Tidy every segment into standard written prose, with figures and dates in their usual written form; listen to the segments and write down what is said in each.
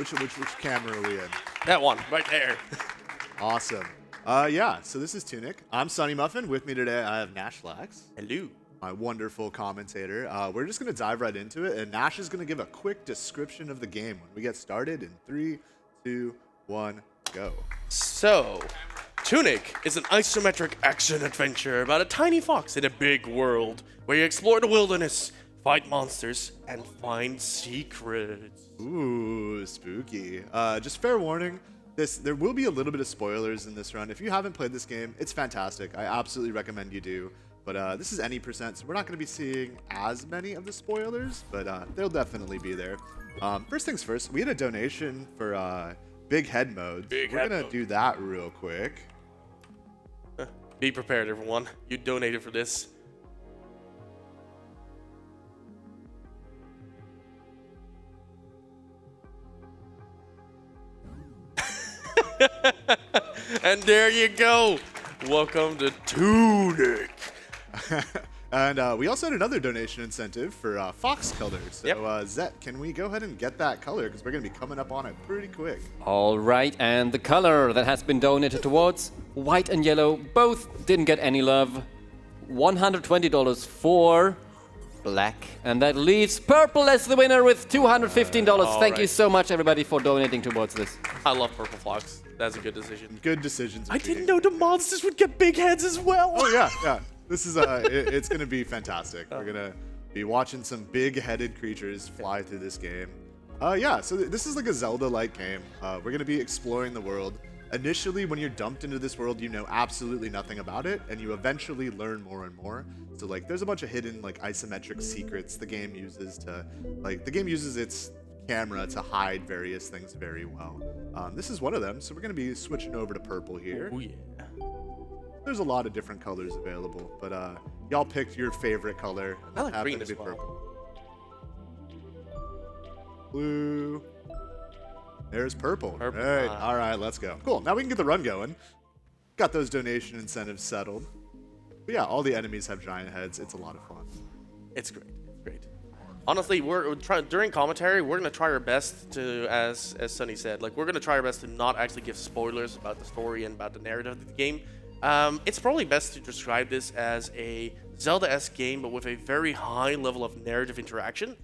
Which camera are we in? That one, right there. Awesome. Yeah, so this is Tunic. I'm Sunny Muffin. With me today, I have Nash Lax. Hello. My wonderful commentator. We're just going to dive right into it, and Nash is going to give a quick description of the game when we get started in 3, 2, 1, go. So, Tunic is an isometric action-adventure about a tiny fox in a big world where you explore the wilderness, fight monsters, and find secrets. Ooh, spooky. Just fair warning, there will be a little bit of spoilers in this run. If you haven't played this game, it's fantastic. I absolutely recommend you do. But this is any percent, so we're not going to be seeing as many of the spoilers, but they'll definitely be there. First things first, we had a donation for big head mode. We're going to do that real quick. Be prepared, everyone. You donated for this. And there you go. Welcome to Tunic. And we also had another donation incentive for fox color. So, Zet, can we go ahead and get that color? Because we're going to be coming up on it pretty quick. All right, and the color that has been donated towards, white and yellow, both didn't get any love. $120 for black, and that leaves purple as the winner with $215. Thank you so much, everybody, for donating towards this. I love purple fox. That's a good decision. Good decisions. I didn't know the monsters would get big heads as well. Oh, yeah. This is it's going to be fantastic. We're going to be watching some big-headed creatures fly through this game. Yeah, so this is like a Zelda-like game. We're going to be exploring the world. Initially, when you're dumped into this world, you know absolutely nothing about it, and you eventually learn more and more. So, like, there's a bunch of hidden, like, isometric secrets the game uses to, like, the game uses its camera to hide various things very well. This is one of them, so we're going to be switching over to purple here. Oh, yeah. There's a lot of different colors available, but y'all picked your favorite color. I like green to as be well. purple. Blue. There's purple. Purple. All right, let's go. Cool. Now we can get the run going. Got those donation incentives settled. But yeah, all the enemies have giant heads. It's a lot of fun. It's great. It's great. Honestly, we're trying during commentary. We're gonna try our best to, as Sunny said, like we're gonna try our best to not actually give spoilers about the story and about the narrative of the game. It's probably best to describe this as a Zelda-esque game, but with a very high level of narrative interaction.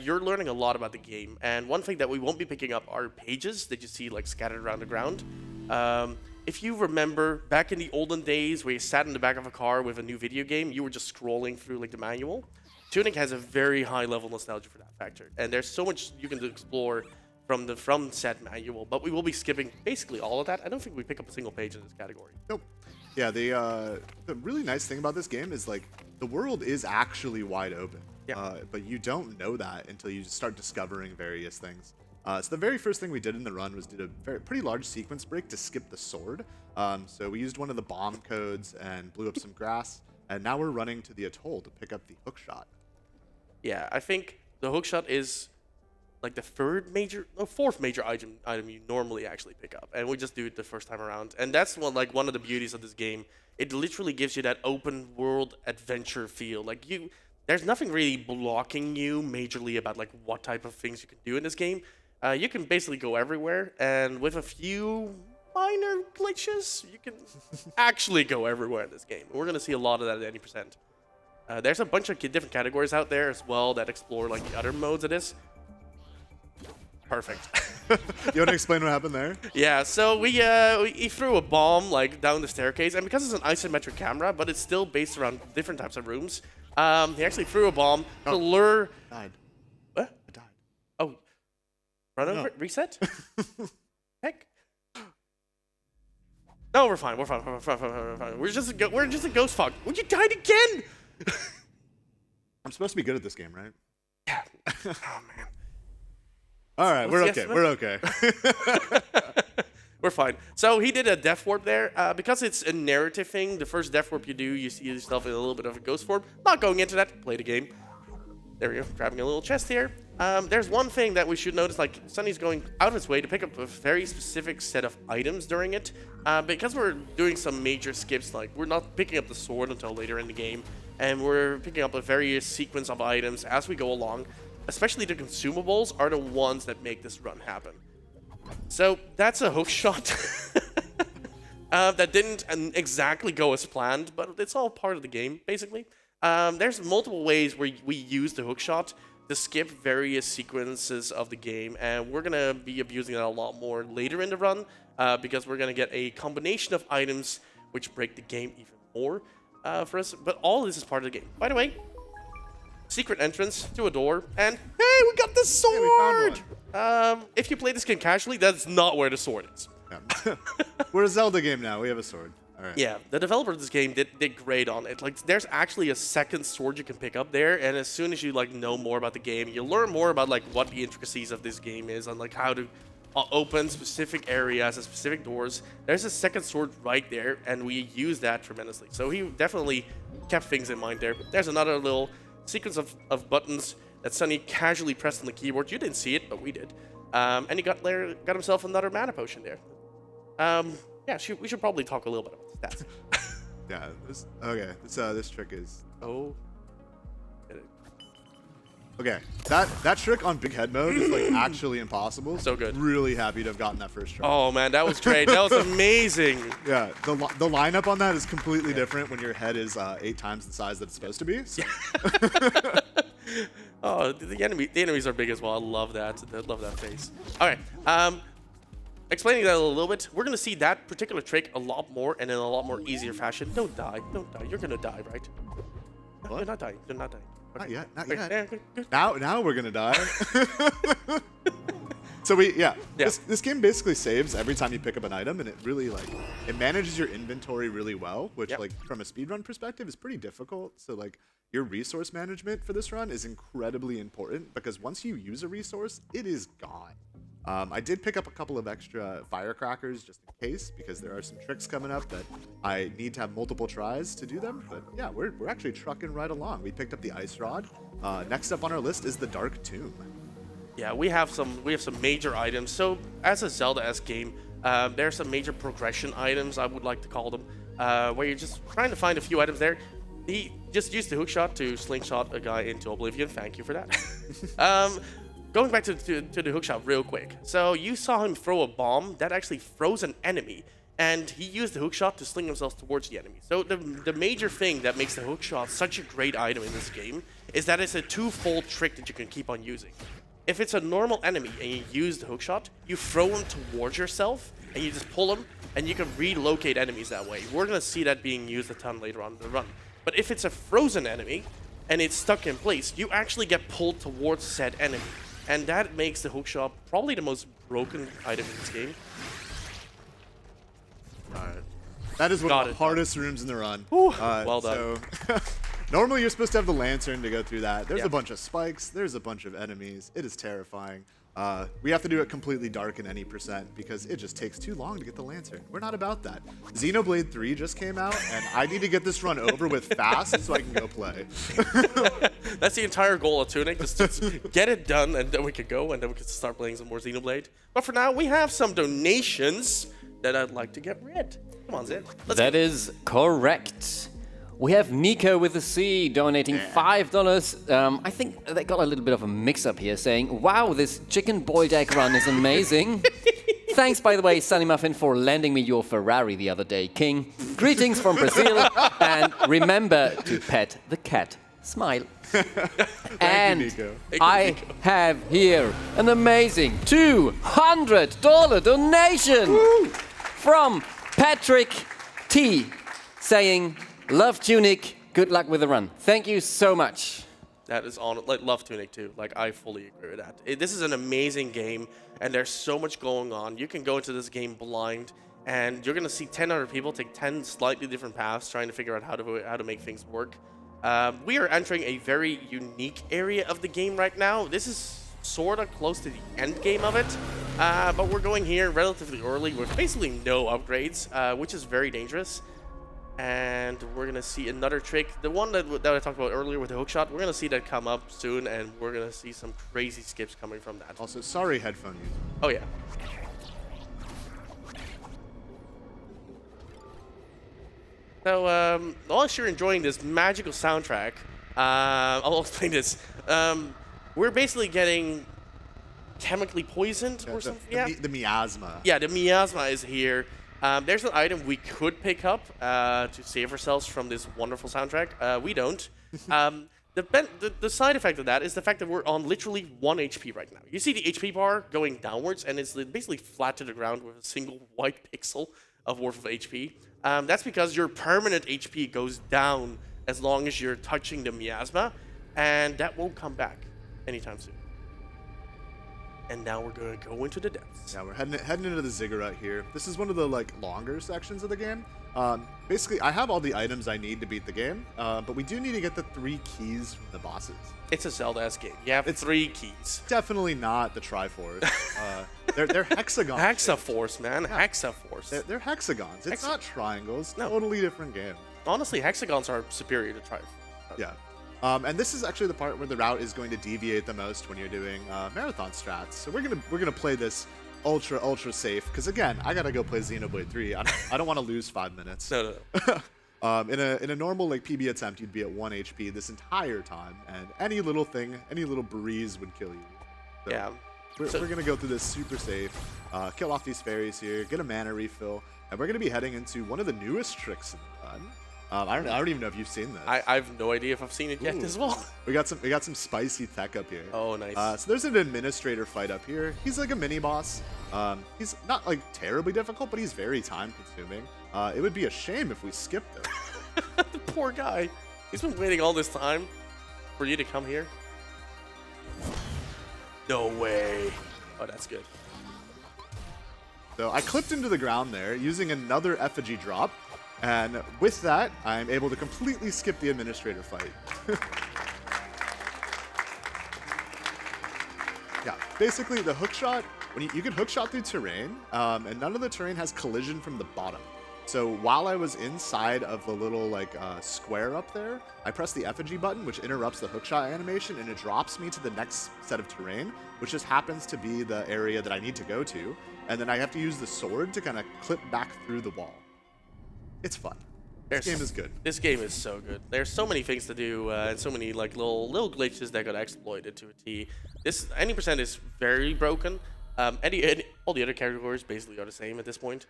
You're learning a lot about the game, and one thing that we won't be picking up are pages that you see like scattered around the ground. If you remember back in the olden days where you sat in the back of a car with a new video game, you were just scrolling through like the manual. Tunic has a very high level nostalgia for that factor, and there's so much you can explore from said manual, but we will be skipping basically all of that. I don't think we pick up a single page in this category. Nope. Yeah, the really nice thing about this game is like the world is actually wide open. Yeah. But you don't know that until you start discovering various things. So the very first thing we did in the run was did a pretty large sequence break to skip the sword. So we used one of the bomb codes and blew up some grass, and now we're running to the atoll to pick up the hookshot. Yeah, I think the hookshot is like the fourth major item you normally actually pick up, and we just do it the first time around. And that's one of the beauties of this game. It literally gives you that open world adventure feel. Like there's nothing really blocking you majorly about like what type of things you can do in this game. You can basically go everywhere, and with a few minor glitches, you can actually go everywhere in this game. We're gonna see a lot of that at any percent. There's a bunch of different categories out there as well that explore like the other modes of this. Perfect. You want to explain what happened there? Yeah, so he threw a bomb like down the staircase, and because it's an isometric camera, but it's still based around different types of rooms, he actually threw a bomb to lure. Died. What? I died. Oh, run over No. it, reset. Heck. No, we're fine. We're fine. We're fine. We're just a ghost fog. Well, you died again. I'm supposed to be good at this game, right? Yeah. Oh man. All right, we're What's okay. the We're okay. We're fine. So he did a death warp there. Because it's a narrative thing, the first death warp you do, you see yourself in a little bit of a ghost form. Not going into that. Play the game. There we go. Grabbing a little chest here. There's one thing that we should notice, like Sunny's going out of his way to pick up a very specific set of items during it. Because we're doing some major skips, like we're not picking up the sword until later in the game. And we're picking up a various sequence of items as we go along. Especially the consumables are the ones that make this run happen. So that's a hook shot that didn't exactly go as planned, but it's all part of the game, basically. There's multiple ways where we use the hook shot to skip various sequences of the game, and we're gonna be abusing that a lot more later in the run because we're gonna get a combination of items which break the game even more for us. But all this is part of the game. By the way, secret entrance to a door, and hey, we got the sword! Hey, we found one. If you play this game casually, that's not where the sword is. Yeah. We're a Zelda game now. We have a sword. All right. Yeah, the developer of this game did great on it. Like, there's actually a second sword you can pick up there, and as soon as you like know more about the game, you learn more about like what the intricacies of this game is and like how to open specific areas and specific doors. There's a second sword right there, and we use that tremendously. So he definitely kept things in mind there. There's another little sequence of buttons that Sunny casually pressed on the keyboard. You didn't see it, but we did. And he got himself another mana potion there. Yeah, we should probably talk a little bit about stats. Yeah. This trick is. Oh. Okay. That trick on big head mode is like actually impossible. So good. Really happy to have gotten that first try. Oh man, that was great. That was amazing. Yeah. The lineup on that is completely different when your head is 8 times the size that it's supposed to be. So. Oh, the enemies are big as well. I love that. I love that face. All right. Explaining that a little bit, we're gonna see that particular trick a lot more and in a lot more easier fashion. Don't die. Don't die. You're gonna die, right? No, What? you're not dying. You're not dying. Not yet. Not Okay, yet. yeah, good, good. Now we're gonna die. So this game basically saves every time you pick up an item, and it really it manages your inventory really well, which Yep. like from a speedrun perspective is pretty difficult. So like your resource management for this run is incredibly important because once you use a resource, it is gone. I did pick up a couple of extra firecrackers just in case, because there are some tricks coming up that I need to have multiple tries to do them. But yeah, we're actually trucking right along. We picked up the ice rod. Next up on our list is the dark tomb. Yeah, we have some major items. So as a Zelda-esque game, there are some major progression items, I would like to call them, where you're just trying to find a few items there. He just used the hookshot to slingshot a guy into oblivion. Thank you for that. Going back to the hookshot real quick. So you saw him throw a bomb that actually froze an enemy, and he used the hookshot to sling himself towards the enemy. So the major thing that makes the hookshot such a great item in this game is that it's a twofold trick that you can keep on using. If it's a normal enemy and you use the hookshot, you throw him towards yourself and you just pull him, and you can relocate enemies that way. We're gonna see that being used a ton later on in the run. But if it's a frozen enemy and it's stuck in place, you actually get pulled towards said enemy. And that makes the hookshot probably the most broken item in this game. Alright. That is one of the hardest rooms in the run. Well done. So normally you're supposed to have the lantern to go through that. There's Yeah. a bunch of spikes. There's a bunch of enemies. It is terrifying. We have to do it completely dark in any percent because it just takes too long to get the lantern. We're not about that. Xenoblade 3 just came out, and I need to get this run over with fast so I can go play. That's the entire goal of Tunic, just to get it done, and then we can go, and then we can start playing some more Xenoblade. But for now, we have some donations that I'd like to get read. Come on, Zed. That is correct. We have Nico with a C donating $5. I think they got a little bit of a mix-up here, saying, "Wow, this chicken boiled egg run is amazing." Thanks, by the way, Sunny Muffin, for lending me your Ferrari the other day, King. Greetings from Brazil, and remember to pet the cat. Smile. And Nico. I have here an amazing $200 donation from Patrick T, saying, "Love Tunic, good luck with the run." Thank you so much. That is on. Like, love Tunic too. Like, I fully agree with that. This is an amazing game, and there's so much going on. You can go into this game blind, and you're gonna see 10 other people take 10 slightly different paths, trying to figure out how to make things work. We are entering a very unique area of the game right now. This is sort of close to the end game of it, but we're going here relatively early with basically no upgrades, which is very dangerous. And we're gonna see another trick, the one that I talked about earlier with the hookshot. We're gonna see that come up soon, and we're gonna see some crazy skips coming from that. Also, sorry, headphone user. Oh yeah. So, unless you're enjoying this magical soundtrack, I'll explain this. We're basically getting chemically poisoned or something. The miasma. Yeah, the miasma is here. There's an item we could pick up to save ourselves from this wonderful soundtrack. We don't. The side effect of that is the fact that we're on literally 1 HP right now. You see the HP bar going downwards, and it's basically flat to the ground with a single white pixel of worth of HP. That's because your permanent HP goes down as long as you're touching the miasma, and that won't come back anytime soon. And now we're going to go into the depths. Yeah, we're heading into the Ziggurat here. This is one of the longer sections of the game. Basically, I have all the items I need to beat the game, but we do need to get the 3 keys from the bosses. It's a Zelda-esque game. You have 3 keys. Definitely not the Triforce. They're hexagons. Hexaforce, man. Yeah. Hexaforce. They're hexagons. It's not triangles. No. Totally different game. Honestly, hexagons are superior to Triforce. Yeah. And this is actually the part where the route is going to deviate the most when you're doing marathon strats. So we're gonna play this ultra safe because again, I gotta go play Xenoblade 3. I don't want to lose 5 minutes. No. In a normal PB attempt, you'd be at 1 HP this entire time, and any little thing, any little breeze would kill you. So yeah. We're gonna go through this super safe, kill off these fairies here, get a mana refill, and we're gonna be heading into one of the newest tricks in the run. I don't even know if you've seen this. I have no idea if I've seen it yet as well. We got some spicy tech up here. Oh, nice. So there's an administrator fight up here. He's like a mini boss. He's not terribly difficult, but he's very time consuming. It would be a shame if we skipped it. The poor guy. He's been waiting all this time for you to come here. No way. Oh, that's good. So I clipped into the ground there using another effigy drop. And with that, I'm able to completely skip the administrator fight. Yeah, basically the hookshot, you can hookshot through terrain, and none of the terrain has collision from the bottom. So while I was inside of the little square up there, I press the effigy button, which interrupts the hookshot animation, and it drops me to the next set of terrain, which just happens to be the area that I need to go to. And then I have to use the sword to kind of clip back through the wall. It's fun. This game is good. This game is so good. There's so many things to do and so many little glitches that got exploited to a T. This 90% is very broken. All the other categories basically are the same at this point.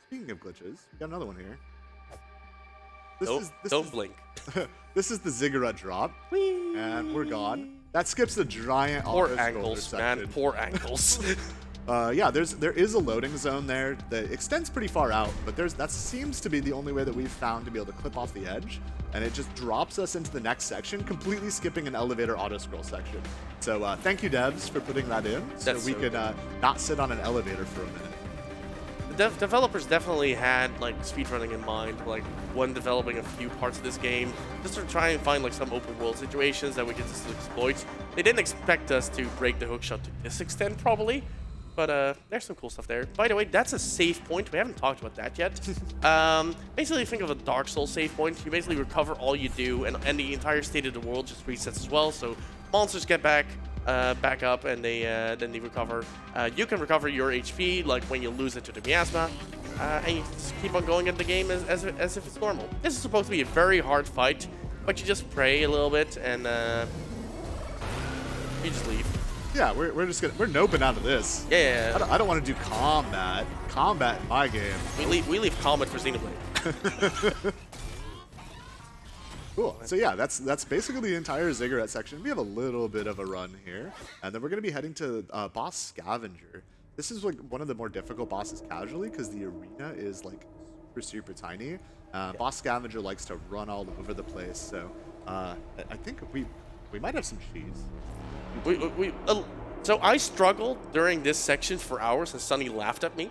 Speaking of glitches, we got another one here. Don't blink. This is the Ziggurat drop, Whee! And we're gone. That skips the giant poor ankles, man. section. Poor ankles. Yeah, there is a loading zone there that extends pretty far out, but that seems to be the only way that we've found to be able to clip off the edge, and it just drops us into the next section, completely skipping an elevator auto-scroll section. So thank you, devs, for putting that in, so we could not sit on an elevator for a minute. The developers definitely had speedrunning in mind, when developing a few parts of this game, just to try and find some open world situations that we could just exploit. They didn't expect us to break the hookshot to this extent, probably. But there's some cool stuff there. By the way, that's a save point. We haven't talked about that yet. Basically, think of a Dark Souls save point. You basically recover all you do, and the entire state of the world just resets as well. So monsters get back up, and then they recover. You can recover your HP, when you lose it to the miasma, and you just keep on going at the game as if it's normal. This is supposed to be a very hard fight, but you just pray a little bit, and you just leave. Yeah, we're noping out of this. Yeah. I don't want to do combat. Combat in my game. We leave combat for Xenoblade. Cool. So yeah, that's basically the entire Ziggurat section. We have a little bit of a run here, and then we're gonna be heading to boss Scavenger. This is one of the more difficult bosses casually because the arena is super tiny. Boss Scavenger likes to run all over the place, so I think we might have some cheese. So I struggled during this section for hours, and Sunny laughed at me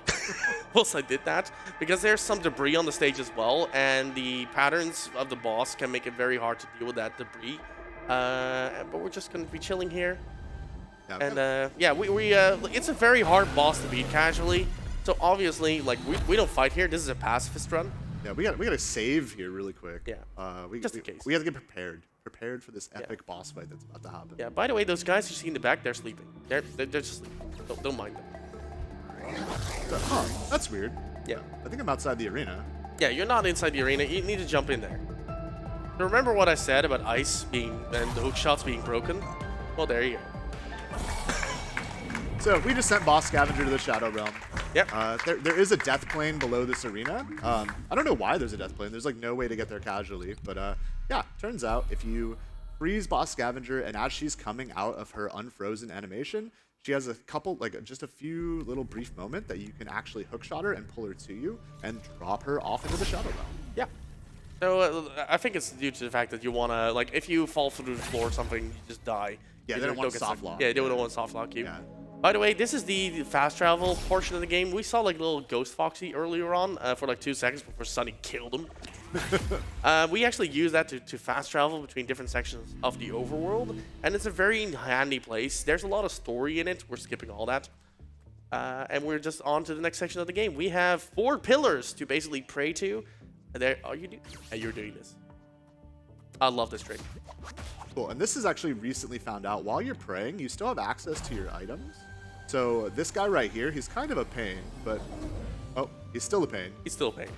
whilst I did that, because there's some debris on the stage as well, and the patterns of the boss can make it very hard to deal with that debris. But we're just going to be chilling here. Yeah, it's a very hard boss to beat casually. So obviously, we don't fight here. This is a pacifist run. Yeah, we got to save here really quick. Yeah. Just in case. We have to get prepared for this epic boss fight that's about to happen. Yeah. By the way, those guys you see in the back, they're sleeping. They're just sleeping. Don't mind them. Huh? That's weird. Yeah. I think I'm outside the arena. Yeah, you're not inside the arena. You need to jump in there. So remember what I said about ice and the hook shots being broken? Well, there you go. So we just sent Boss Scavenger to the Shadow Realm. Yep. There is a death plane below this arena. I don't know why there's a death plane. There's like no way to get there casually. But yeah, turns out if you freeze Boss Scavenger and as she's coming out of her unfrozen animation, she has a couple, like just a few little brief moment that you can actually hookshot her and pull her to you and drop her off into the Shadow Realm. Yeah. So I think it's due to the fact that you want to, like, if you fall through the floor or something, you just die. Yeah, they don't want soft lock. Yeah, they don't want soft lock you. Yeah. By the way, this is the fast travel portion of the game. We saw like little Ghost Foxy earlier on for like 2 seconds before Sunny killed him. We actually use that to fast travel between different sections of the overworld, and it's a very handy place. There's a lot of story in it. We're skipping all that. And we're just on to the next section of the game. We have 4 pillars to basically pray to. And there, you're doing this. I love this trick. Cool, and this is actually recently found out. While you're praying, you still have access to your items. So this guy right here, he's kind of a pain, but oh, he's still a pain. He's still a pain.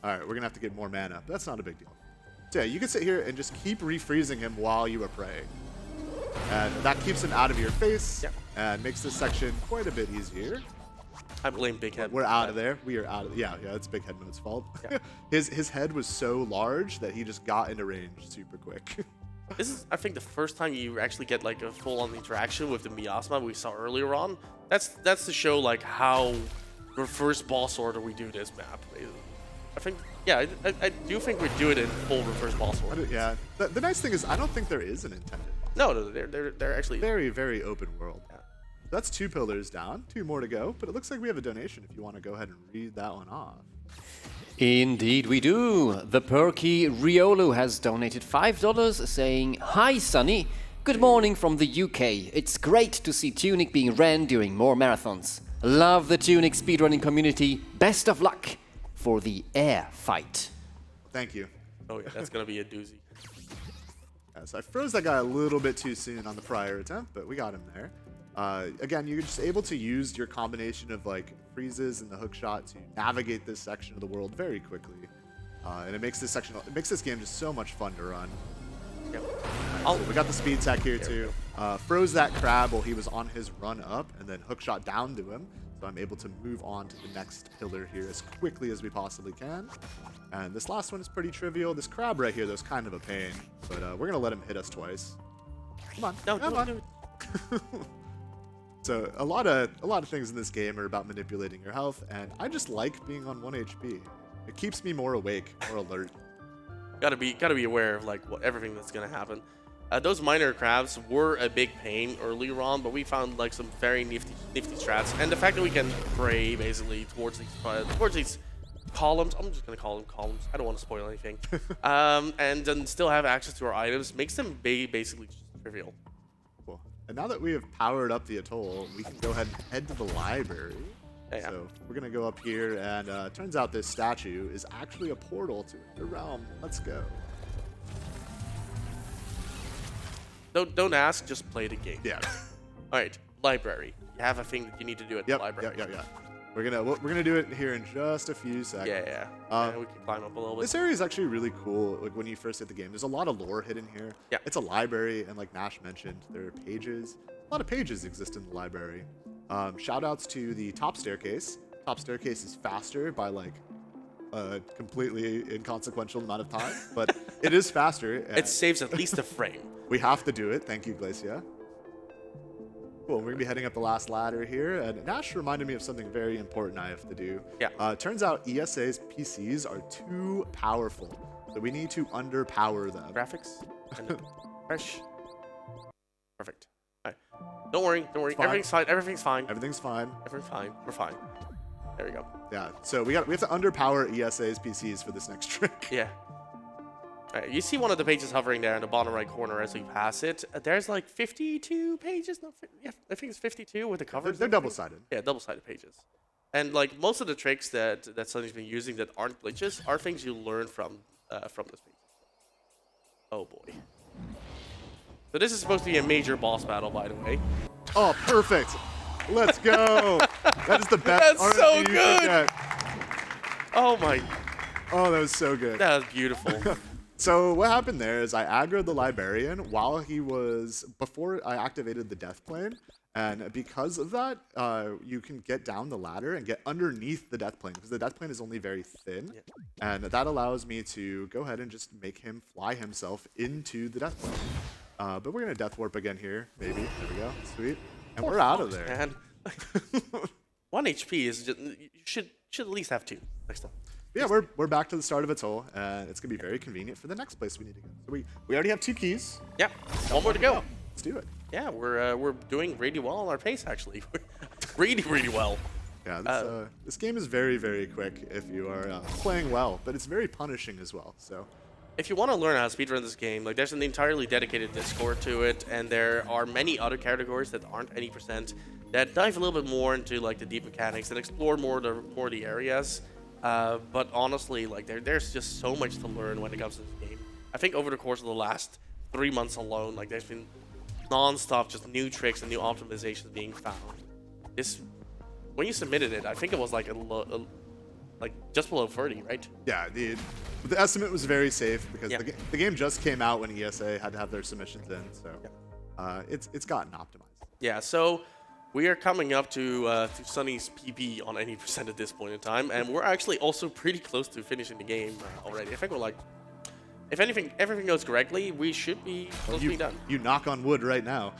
All right, we're gonna have to get more mana. That's not a big deal. So yeah, you can sit here and just keep refreezing him while you are praying, and that keeps him out of your face and makes this section quite a bit easier. I blame Big Head. We're out of there. We are out of. Yeah, it's Big Head Mode's fault. Yeah. his head was so large that he just got into range super quick. This is, I think, the first time you actually get like a full-on interaction with the miasma we saw earlier on. That's to show like how reverse boss order we do this map. I think, yeah, I do think we do it in full reverse boss order. Yeah. The nice thing is I don't think there is an intended boss. No, they're actually very open world. Yeah. That's 2 pillars down, 2 more to go. But it looks like we have a donation if you want to go ahead and read that one off. Indeed we do. The perky Riolu has donated $5 saying, "Hi Sunny, good morning from the UK. It's great to see TUNIC being ran during more marathons. Love the TUNIC speedrunning community. Best of luck for the air fight." Thank you. Oh yeah, that's gonna be a doozy. Yeah, so I froze that guy a little bit too soon on the prior attempt, but we got him there. Again, you're just able to use your combination of like freezes and the hook shot to navigate this section of the world very quickly, and it makes this game just so much fun to run. Yep. So we got the speed tech here too. Froze that crab while he was on his run up, and then hook shot down to him. So I'm able to move on to the next pillar here as quickly as we possibly can. And this last one is pretty trivial. This crab right here, though, is kind of a pain, but we're gonna let him hit us twice. Come on, No, come don't on. do it. So a lot of things in this game are about manipulating your health, and I just like being on 1 HP. It keeps me more awake, more alert. Gotta be aware of like everything that's gonna happen. Those minor crabs were a big pain earlier on, but we found like some very nifty strats, and the fact that we can pray basically towards these columns. I'm just gonna call them columns. I don't want to spoil anything. And then still have access to our items makes them basically just trivial. Cool. And now that we have powered up the atoll, we can go ahead and head to the library. Yeah. So we're gonna go up here, and turns out this statue is actually a portal to the realm. Let's go. Don't ask, just play the game. Yeah. All right, library. You have a thing that you need to do at the library. Yeah. We're gonna do it here in just a few seconds. Yeah. We can climb up a little bit. This area is actually really cool. Like when you first hit the game, there's a lot of lore hidden here. Yeah. It's a library, and like Nash mentioned, there are pages. A lot of pages exist in the library. Shout outs to the top staircase. Top staircase is faster by like a completely inconsequential amount of time, but it is faster. It saves at least a frame. We have to do it. Thank you, Glacia. Cool. We're gonna be heading up the last ladder here, and Nash reminded me of something very important I have to do. Yeah. Turns out ESA's PCs are too powerful, so we need to underpower them. Graphics and fresh. Perfect. All right. Don't worry. Everything's fine. Everything's fine. We're fine. There we go. Yeah. So we have to underpower ESA's PCs for this next trick. Yeah. All right, you see one of the pages hovering there in the bottom right corner as we pass it. There's like 52 pages. No, yeah, I think it's 52 with the covers. They're double-sided. Yeah, double-sided pages. And like most of the tricks that Sunny's been using that aren't glitches are things you learn from this page. Oh boy. So this is supposed to be a major boss battle, by the way. Oh, perfect. Let's go. That is the best. That's so RNG you good. can get. Oh my. Oh, that was so good. That was beautiful. So what happened there is I aggroed the librarian while he was, before I activated the death plane, And because of that, you can get down the ladder and get underneath the death plane because the death plane is only very thin. Yeah. And that allows me to go ahead and just make him fly himself into the death plane. But we're going to death warp again here, maybe. There we go. Sweet. And we're out of there. Man. 1 HP is just, you should at least have 2 next time. Yeah, we're back to the start of Atoll, and it's going to be very convenient for the next place we need to go. So we already have 2 keys. Yeah, 1 more to go. Let's do it. Yeah, we're doing really well on our pace, actually. really well. Yeah, this game is very, very quick if you are playing well, but it's very punishing as well. So, if you want to learn how to speedrun this game, like there's an entirely dedicated Discord to it, and there are many other categories that aren't any percent that dive a little bit more into like the deep mechanics and explore more the areas. But honestly, like there's just so much to learn when it comes to this game. I think over the course of the last 3 months alone, like there's been non-stop just new tricks and new optimizations being found. When you submitted it, I think it was like like just below 30, right? yeah, the estimate was very safe because Yeah. the game just came out when ESA had to have their submissions in. So, it's gotten optimized. Yeah, so we are coming up to Sunny's PB on any percent at this point in time, and we're actually also pretty close to finishing the game already. I think we're like, if everything goes correctly, we should be close to being done. You knock on wood right now.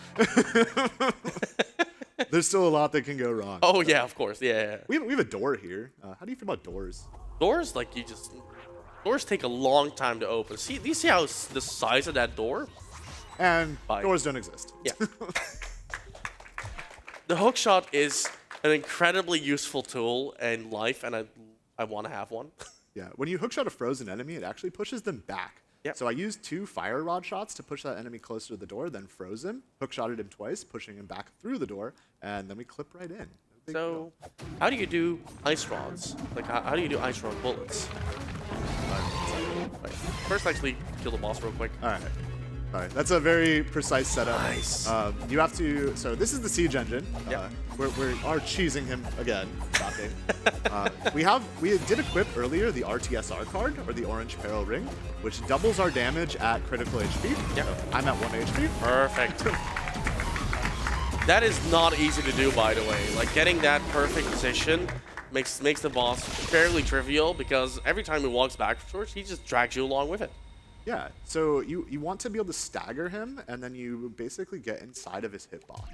There's still a lot that can go wrong. Oh yeah, of course, yeah. We have a door here. How do you feel about doors? Doors, like doors take a long time to open. Do you see how the size of that door? And Bye. doors don't exist. Yeah. The hookshot is an incredibly useful tool in life, and I want to have one. Yeah, when you hookshot a frozen enemy, it actually pushes them back. Yep. So I used 2 fire rod shots to push that enemy closer to the door, then froze him, hookshotted him twice, pushing him back through the door, and then we clip right in. No big deal. So, how do you do ice rods? Like, how do you do ice rod bullets? Right. First, actually, kill the boss real quick. All right, that's a very precise setup. Nice. You have to. So this is the siege engine. Yep. We are cheesing him again. Shocking. We did equip earlier the RTSR card or the Orange Peril Ring, which doubles our damage at critical HP. Yep. So I'm at 1 HP. Perfect. That is not easy to do, by the way. Like, getting that perfect position makes the boss fairly trivial because every time he walks backwards, he just drags you along with it. Yeah. So you want to be able to stagger him, and then you basically get inside of his hitbox.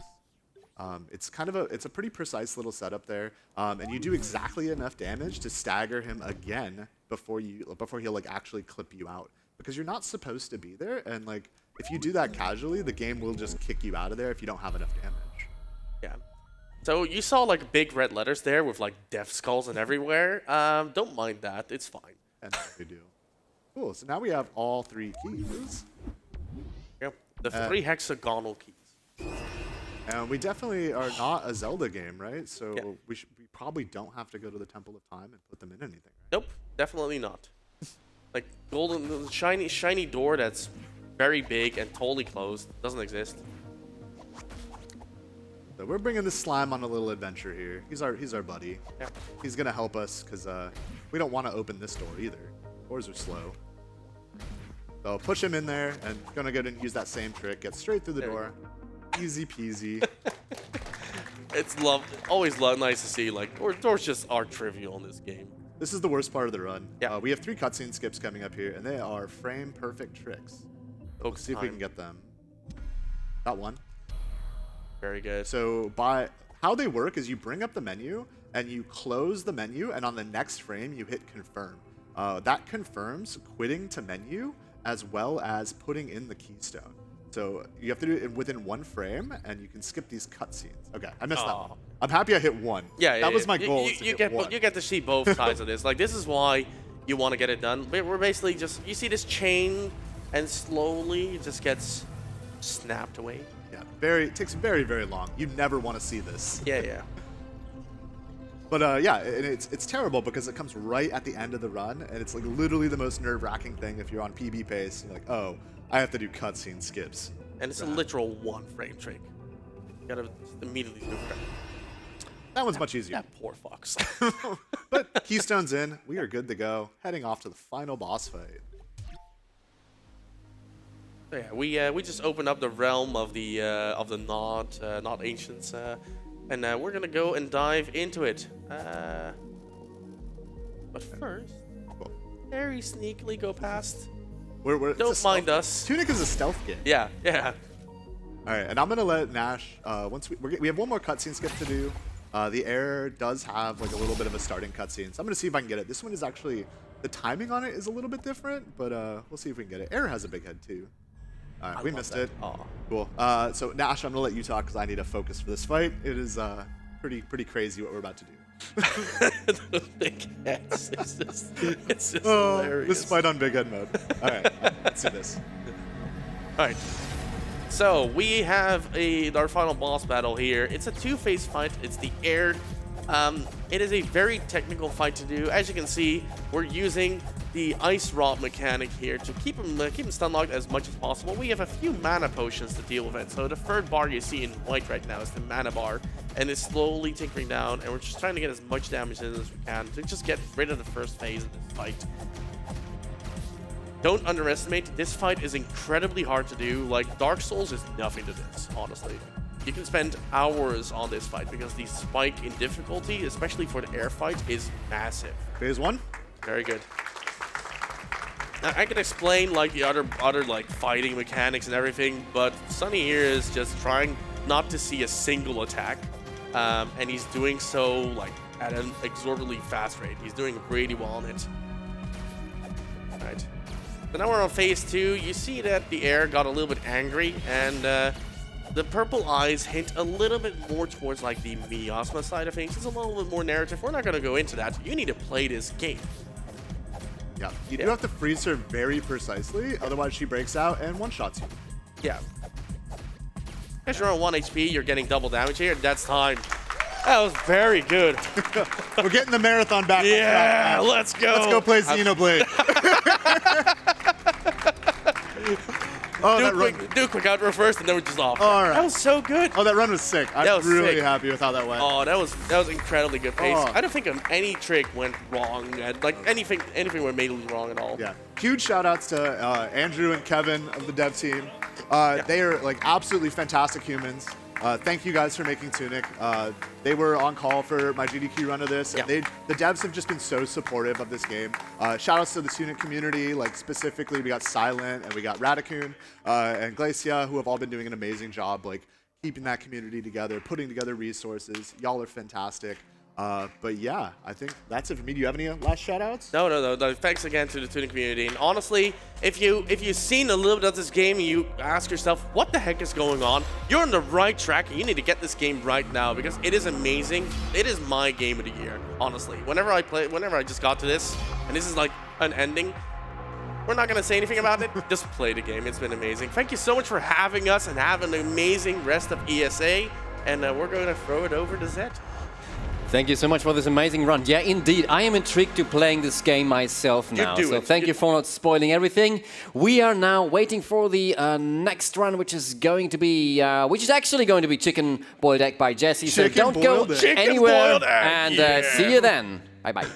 It's kind of a pretty precise little setup there, and you do exactly enough damage to stagger him again before he'll like actually clip you out, because you're not supposed to be there, and like if you do that casually, the game will just kick you out of there if you don't have enough damage. Yeah. So you saw like big red letters there with like death skulls and everywhere. Don't mind that. It's fine. And they do. Cool. So now we have all 3 keys. Yep. The 3 hexagonal keys. And we definitely are not a Zelda game, right? So Yeah. we probably don't have to go to the Temple of Time and put them in anything, right? Nope, definitely not. Like golden, shiny door that's very big and totally closed. Doesn't exist. So we're bringing the slime on a little adventure here. He's our buddy. Yeah. He's gonna help us because we don't want to open this door either. Doors are slow. So push him in there and gonna go and use that same trick. Get straight through the There we door. Easy peasy. It's always nice to see like doors just are trivial in this game. This is the worst part of the run. Yeah. We have 3 cutscene skips coming up here, and they are frame perfect tricks. Focus See if we time. can get them. Got one. Very good. So how they work is you bring up the menu and you close the menu, and on the next frame you hit confirm. That confirms quitting to menu as well as putting in the keystone. So you have to do it within 1 frame, and you can skip these cutscenes. Okay, I missed that Aw. one. I'm happy I hit 1. Yeah, that was my You- goal. You, is to you hit get 1. you get to see both sides of this. Like this is why you want to get it done. We're basically just you see this chain, and slowly it just gets snapped away. Yeah, it takes very, very long. You never want to see this. Yeah. But yeah, and it's terrible because it comes right at the end of the run, and it's like literally the most nerve-wracking thing if you're on PB pace. You're like, oh, I have to do cutscene skips. And it's a literal 1 frame trick. You gotta immediately do that. That one's much easier. That poor fox. But Keystone's in. We are good to go. Heading off to the final boss fight. So yeah, we just opened up the realm of the not ancients, and we're gonna go and dive into it. But first, very sneakily go past. Don't mind us. Tunic is a stealth game. Yeah, yeah. All right, and I'm gonna let Nash. Once we have one more cutscene skip to do. The air does have like a little bit of a starting cutscene, so I'm gonna see if I can get it. This one is actually the timing on it is a little bit different, but we'll see if we can get it. Air has a big head too. All right, we missed it. Aw. Cool. So Nash, I'm gonna let you talk because I need to focus for this fight. It is pretty crazy what we're about to do. The big heads. It's just hilarious. This fight on big head mode. All right, let's do this. All right. So we have our final boss battle here. It's a two-phase fight. It's the air. It is a very technical fight to do. As you can see, we're using the ice rod mechanic here to keep him stun locked as much as possible. We have a few mana potions to deal with it. So the third bar you see in white right now is the mana bar, and it's slowly tinkering down. And we're just trying to get as much damage in as we can to just get rid of the first phase of this fight. Don't underestimate, this fight is incredibly hard to do. Like, Dark Souls is nothing to this, honestly. You can spend hours on this fight because the spike in difficulty, especially for the air fight, is massive. Phase 1. Very good. Now, I can explain like the other like fighting mechanics and everything, but Sunny here is just trying not to see a single attack, and he's doing so like at an exorbitantly fast rate. He's doing really well on it. All right. So now we're on phase 2. You see that the air got a little bit angry, and the purple eyes hint a little bit more towards like the miasma side of things. It's a little bit more narrative. We're not going to go into that. You need to play this game. Yeah, you do have to freeze her very precisely, otherwise she breaks out and one-shots you. Yeah. As you're on 1 HP, you're getting double damage here. That's time. That was very good. We're getting the marathon back. Yeah, let's go. Let's go play Xenoblade. Do a quick outro first, and then we're just off. All right. That was so good. Oh, that run was sick. I'm really happy with how that went. Oh, that was incredibly good pace. Oh. I don't think any trick went wrong. Like anything went majorly wrong at all. Yeah. Huge shout outs to Andrew and Kevin of the dev team. They are like absolutely fantastic humans. Thank you guys for making Tunic. They were on call for my GDQ run of this. And the devs have just been so supportive of this game. Shout outs to the Tunic community, like specifically we got Silent and we got Radicoon and Glacia, who have all been doing an amazing job like keeping that community together, putting together resources. Y'all are fantastic. But yeah, I think that's it for me. Do you have any last shout outs? No. Thanks again to the Tunic community. And honestly, if you've seen a little bit of this game and you ask yourself, what the heck is going on? You're on the right track and you need to get this game right now because it is amazing. It is my game of the year, honestly. Whenever I just got to this, and this is like an ending, we're not going to say anything about it. Just play the game. It's been amazing. Thank you so much for having us and have an amazing rest of ESA. And we're going to throw it over to Zed. Thank you so much for this amazing run. Yeah, indeed. I am intrigued to playing this game myself now. So thank you for not spoiling everything. We are now waiting for the next run, which is actually going to be Chicken Boiled Egg by Jesse. So don't go anywhere. And see you then. Bye-bye.